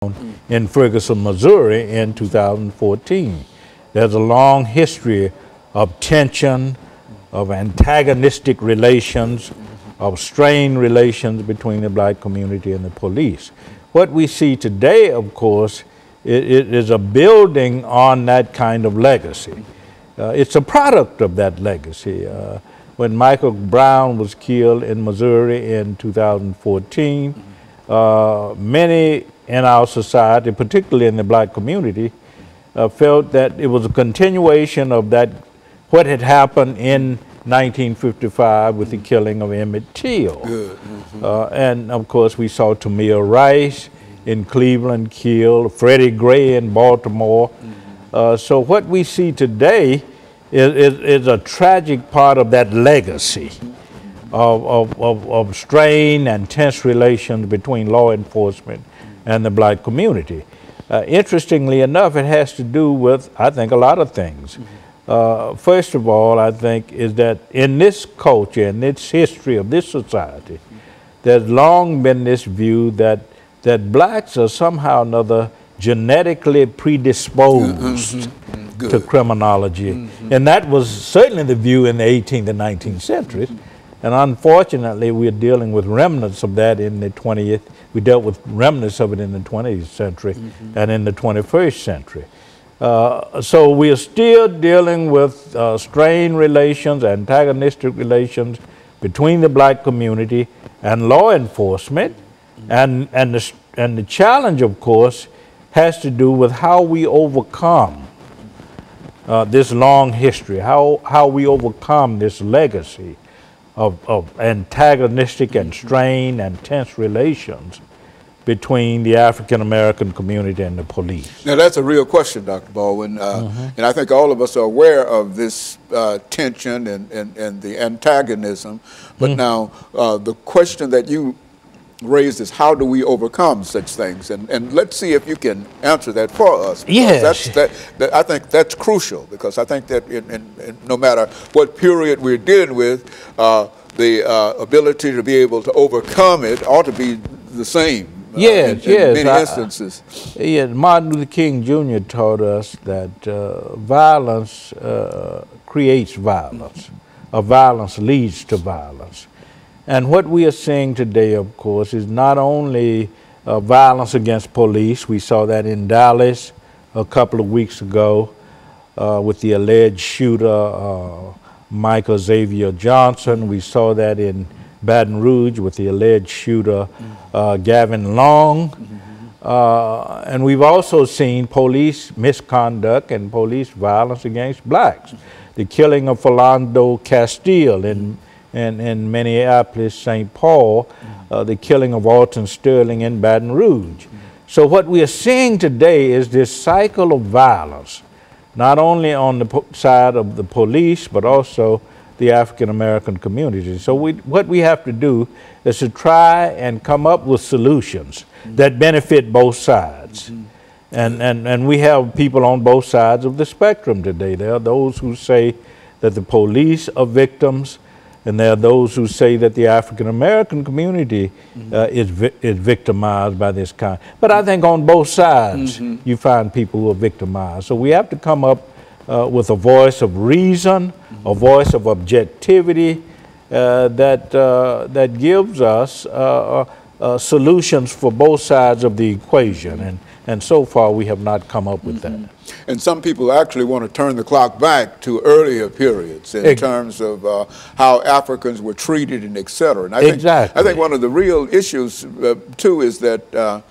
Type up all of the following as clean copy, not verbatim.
in Ferguson, Missouri in 2014. There's a long history of tension, of antagonistic relations, of strained relations between the black community and the police. What we see today, of course, it is a building on that kind of legacy. It's a product of that legacy. When Michael Brown was killed in Missouri in 2014, many in our society, particularly in the black community, felt that it was a continuation of that, what had happened in 1955 with the killing of Emmett Till. And of course we saw Tamir Rice in Cleveland killed, Freddie Gray in Baltimore. So what we see today is a tragic part of that legacy of strained and tense relations between law enforcement and the black community. Interestingly enough, it has to do with, I think, a lot of things. First of all, I think, is that in this culture, in this history of this society, there's long been this view that blacks are somehow or another genetically predisposed to criminology. And that was certainly the view in the 18th and 19th centuries. And unfortunately, we're dealing with remnants of that in the 20th. We dealt with remnants of it in the 20th century and in the 21st century. So we are still dealing with strained relations, antagonistic relations between the black community and law enforcement. And the challenge, of course, has to do with how we overcome this long history, how we overcome this legacy of antagonistic and strained and tense relations between the African American community and the police. Now that's a real question, Dr. Baldwin, and I think all of us are aware of this tension and the antagonism, but now the question that you raised is how do we overcome such things, and let's see if you can answer that for us. Yes. I think that's crucial, because I think that no matter what period we're dealing with, the ability to be able to overcome it ought to be the same. In many instances. Martin Luther King Jr. taught us that violence creates violence, or violence leads to violence. And what we are seeing today, of course, is not only violence against police. We saw that in Dallas a couple of weeks ago with the alleged shooter, Michael Xavier Johnson. We saw that in Baton Rouge with the alleged shooter, Gavin Long. And we've also seen police misconduct and police violence against blacks. The killing of Philando Castile in Minneapolis, St. Paul, the killing of Alton Sterling in Baton Rouge. So what we are seeing today is this cycle of violence, not only on the side of the police, but also the African American community. So what we have to do is to try and come up with solutions that benefit both sides. And we have people on both sides of the spectrum today. There are those who say that the police are victims, and there are those who say that the African American community is victimized by this kind. But I think on both sides you find people who are victimized. So we have to come up with a voice of reason, a voice of objectivity that gives us solutions for both sides of the equation. And so far we have not come up with that. And some people actually want to turn the clock back to earlier periods in terms of how Africans were treated and et cetera. And I think one of the real issues too is that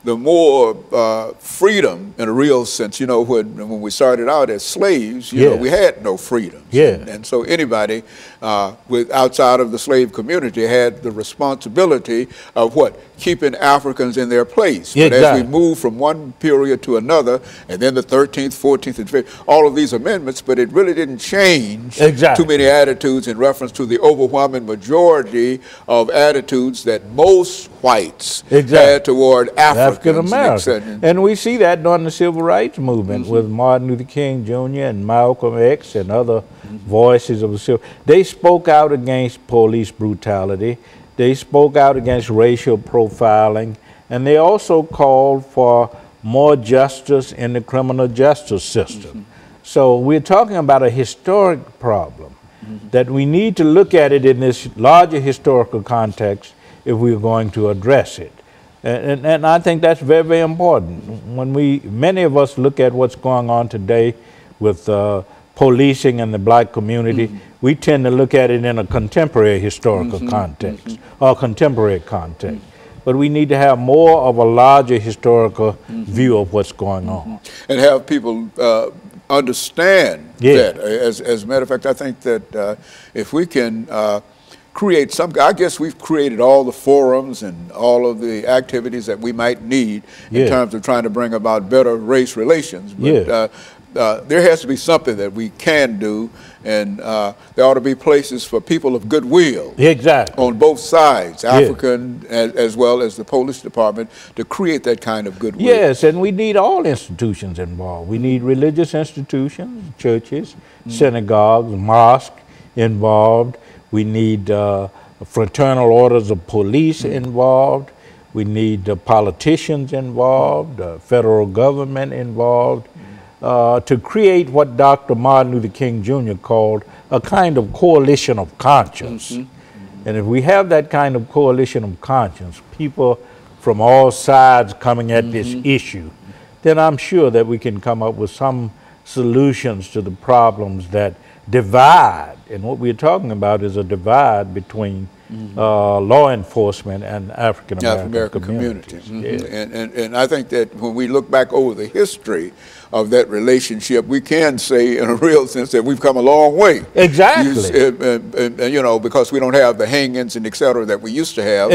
the more freedom in a real sense, you know, when we started out as slaves, you know, we had no freedom. And so anybody outside of the slave community had the responsibility of what? Keeping Africans in their place. But as we move from one period to another, and then the 13th, 14th, and 15th, all of these amendments, but it really didn't change too many attitudes in reference to the overwhelming majority of attitudes that most whites had toward African Americans. And we see that during the Civil Rights Movement with Martin Luther King Jr. and Malcolm X and other voices of the civil. They spoke out against police brutality. They spoke out against racial profiling And they also called for more justice in the criminal justice system. So we're talking about a historic problem that we need to look at it in this larger historical context if we're going to address it. And I think that's very, very important. When many of us look at what's going on today with policing in the black community, we tend to look at it in a contemporary historical context or contemporary context. But we need to have more of a larger historical view of what's going on. And have people understand that. As a matter of fact, I think that if we can create some, I guess we've created all the forums and all of the activities that we might need in terms of trying to bring about better race relations. But there has to be something that we can do, and there ought to be places for people of goodwill on both sides, African as well as the police department, to create that kind of goodwill. Yes, and we need all institutions involved. We need religious institutions, churches, synagogues, mosques involved. We need fraternal orders of police involved. We need politicians involved, federal government involved, to create what Dr. Martin Luther King Jr. called a kind of coalition of conscience. And if we have that kind of coalition of conscience, people from all sides coming at this issue, then I'm sure that we can come up with some solutions to the problems that divide. And what we're talking about is a divide between law enforcement and African American communities. And I think that when we look back over the history of that relationship, we can say in a real sense that we've come a long way. You know, because we don't have the hang-ins and et cetera that we used to have.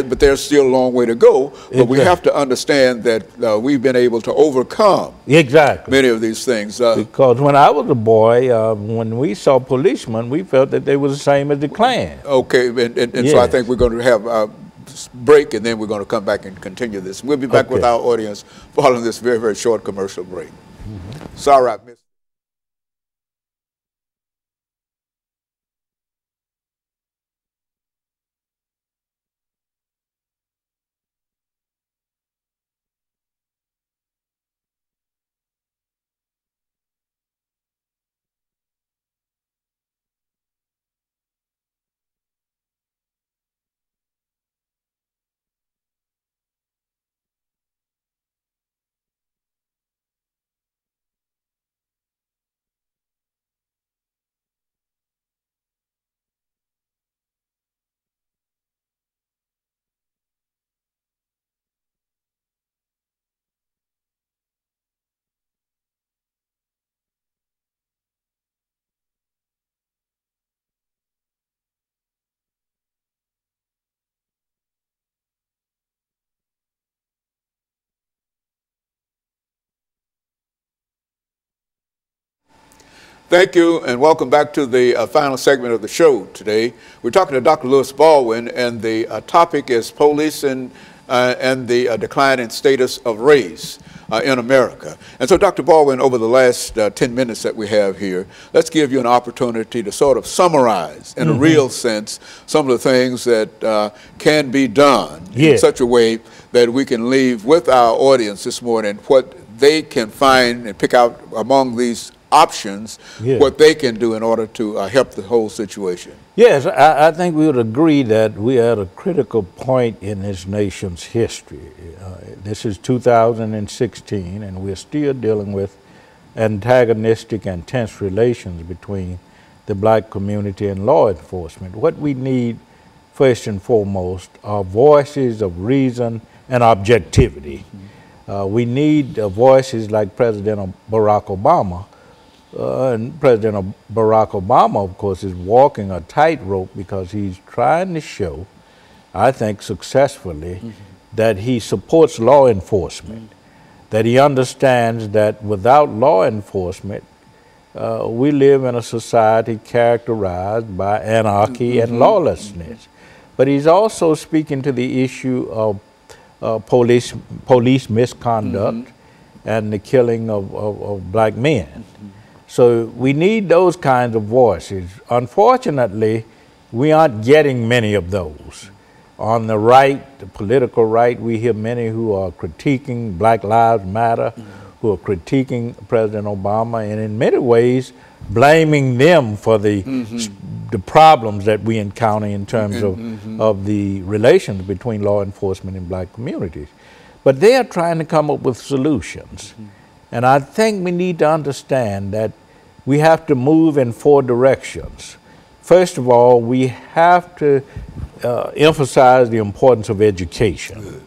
But there's still a long way to go. But we have to understand that we've been able to overcome many of these things. Because when I was a boy, when we saw policemen, we felt that they were the same as the Klan. Okay, and so I think we're going to have a break, and then we're going to come back and continue this. We'll be back with our audience following this very, very short commercial break. Sorry, I missed. Thank you, and welcome back to the final segment of the show today. We're talking to Dr. Lewis Baldwin, and the topic is police and the decline in status of race in America. And so, Dr. Baldwin, over the last 10 minutes that we have here, let's give you an opportunity to sort of summarize, in a real sense, some of the things that can be done in such a way that we can leave with our audience this morning what they can find and pick out among these options, what they can do in order to help the whole situation. Yes, I think we would agree that we are at a critical point in this nation's history. This is 2016, and we're still dealing with antagonistic and tense relations between the black community and law enforcement. What we need, first and foremost, are voices of reason and objectivity. We need voices like President Barack Obama. And President Barack Obama, of course, is walking a tightrope because he's trying to show, I think successfully, that he supports law enforcement, that he understands that without law enforcement, we live in a society characterized by anarchy and lawlessness. But he's also speaking to the issue of police misconduct and the killing of black men. So we need those kinds of voices. Unfortunately, we aren't getting many of those. On the right, the political right, we hear many who are critiquing Black Lives Matter, who are critiquing President Obama, and in many ways blaming them for the problems that we encounter in terms of the relations between law enforcement and black communities. But they are trying to come up with solutions. And I think we need to understand that we have to move in 4 directions. First of all, we have to emphasize the importance of education.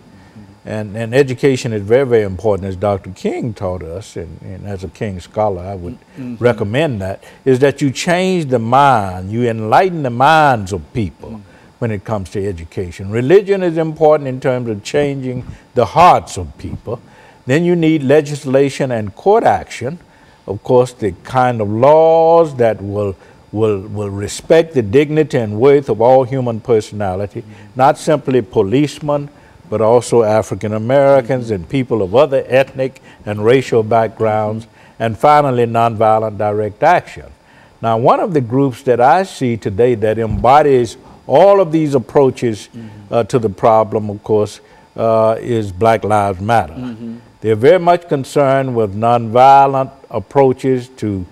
And education is very, very important, as Dr. King taught us, and as a King scholar, I would recommend that, is that you change the mind, you enlighten the minds of people when it comes to education. Religion is important in terms of changing the hearts of people. Then you need legislation and court action, of course, the kind of laws that will respect the dignity and worth of all human personality, not simply policemen, but also African Americans and people of other ethnic and racial backgrounds, and finally, nonviolent direct action. Now, one of the groups that I see today that embodies all of these approaches to the problem, of course, is Black Lives Matter. They're very much concerned with nonviolent approaches to